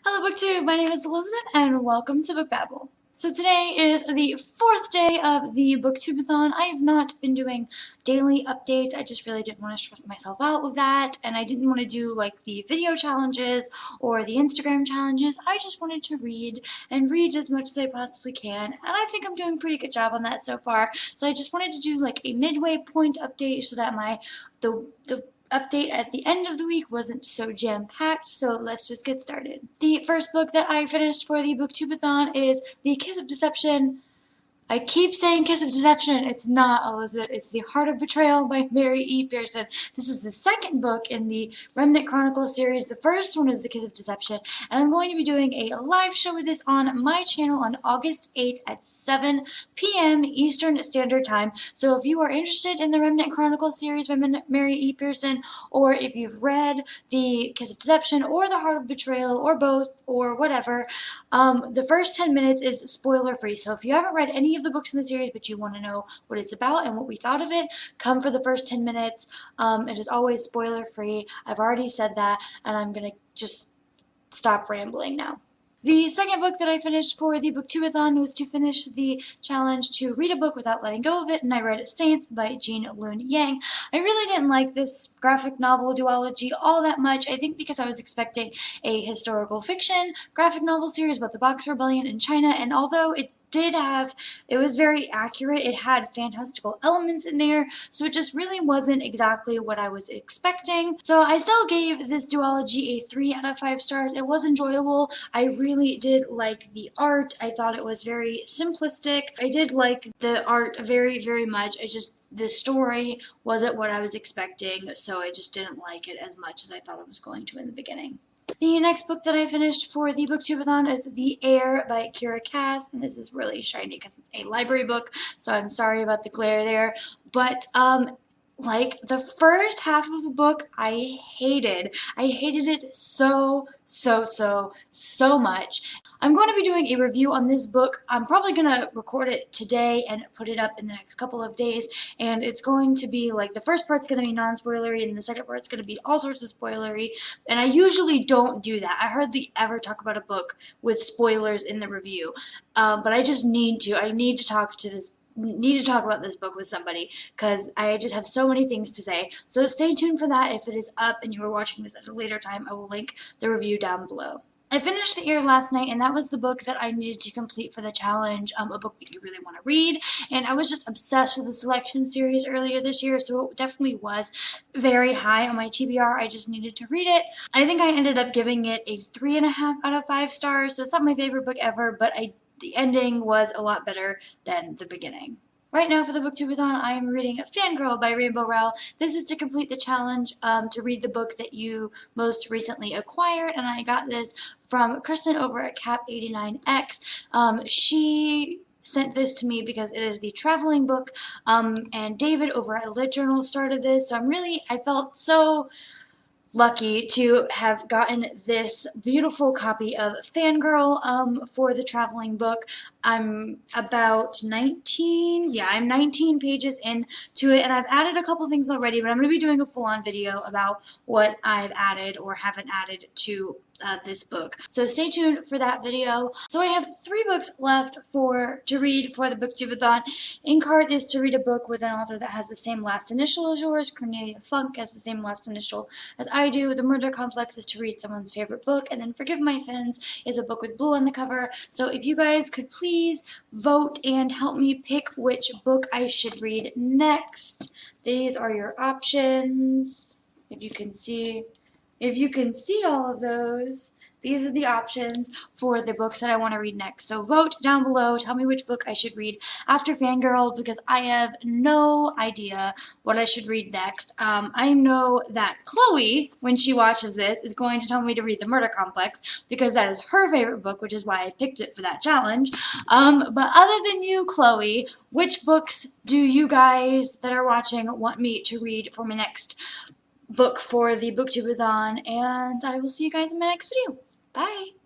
Hello Booktube, my name is Elizabeth and welcome to Book Babble. So today is the fourth day of the Booktubeathon. I have not been doing daily updates. I just really didn't want to stress myself out with that, and I didn't want to do like the video challenges or the Instagram challenges. I just wanted to read and read as much as I possibly can, and I think I'm doing a pretty good job on that so far. So I just wanted to do like a midway point update so that the update at the end of the week wasn't so jam-packed, so let's just get started. The first book that I finished for the Booktubeathon is The Kiss of Deception. I keep saying Kiss of Deception. It's not, Elizabeth. It's The Heart of Betrayal by Mary E. Pearson. This is the second book in the Remnant Chronicles series. The first one is The Kiss of Deception, and I'm going to be doing a live show with this on my channel on August 8th at 7 p.m. Eastern Standard Time. So if you are interested in the Remnant Chronicles series by Mary E. Pearson, or if you've read The Kiss of Deception or The Heart of Betrayal or both or whatever, the first 10 minutes is spoiler free. So if you haven't read any of the books in the series but you want to know what it's about and what we thought of it, come for the first 10 minutes. It is always spoiler free. I've already said that, and I'm gonna just stop rambling now. The second book that I finished for the Booktubeathon was to finish the challenge to read a book without letting go of it, and I read Saints by Jean Lun Yang. I really didn't like this graphic novel duology all that much, I think because I was expecting a historical fiction graphic novel series about the Boxer Rebellion in China, and although it was very accurate, it had fantastical elements in there, so it just really wasn't exactly what I was expecting. So I still gave this duology a 3 out of 5 stars. It was enjoyable. I really did like the art. I thought it was very simplistic. I did like the art very, very much. The story wasn't what I was expecting, so I just didn't like it as much as I thought it was going to in the beginning. The next book that I finished for the Booktubeathon is The Heir by Kira Cass, and this is really shiny because it's a library book, so I'm sorry about the glare there, but like the first half of the book I hated it so much. I'm going to be doing a review on this book. I'm probably going to record it today and put it up in the next couple of days, and it's going to be like the first part's going to be non-spoilery and the second part's going to be all sorts of spoilery, and I usually don't do that. I hardly ever talk about a book with spoilers in the review, but I just need to. I need to talk about this book with somebody because I just have so many things to say. So stay tuned for that. If it is up and you are watching this at a later time, I will link the review down below. I finished The Heir last night, and that was the book that I needed to complete for the challenge, a book that you really want to read, and I was just obsessed with the selection series earlier this year, so it definitely was very high on my TBR. I just needed to read it. I think I ended up giving it a 3.5 out of 5 stars, so it's not my favorite book ever, but the ending was a lot better than the beginning. Right now for the Booktubeathon, I am reading Fangirl by Rainbow Rowell. This is to complete the challenge to read the book that you most recently acquired, and I got this from Kristen over at Cap89X. She sent this to me because it is the traveling book, and David over at Lit Journal started this, so I felt so lucky to have gotten this beautiful copy of Fangirl for the traveling book. I'm about 19 pages into it, and I've added a couple things already, but I'm going to be doing a full-on video about what I've added or haven't added to this book. So stay tuned for that video. So I have 3 books left to read for the Booktubeathon. Inkheart is to read a book with an author that has the same last initial as yours. Cornelia Funk has the same last initial as I do. The Murder Complex is to read someone's favorite book, and then Forgive My Fins is a book with blue on the cover. So if you guys could please vote and help me pick which book I should read next. These are your options. If you can see all of those, these are the options for the books that I want to read next. So vote down below. Tell me which book I should read after Fangirl, because I have no idea what I should read next. I know that Chloe, when she watches this, is going to tell me to read The Murder Complex, because that is her favorite book, which is why I picked it for that challenge. But other than you, Chloe, which books do you guys that are watching want me to read for my next book for the Booktubeathon? And I will see you guys in my next video. Bye!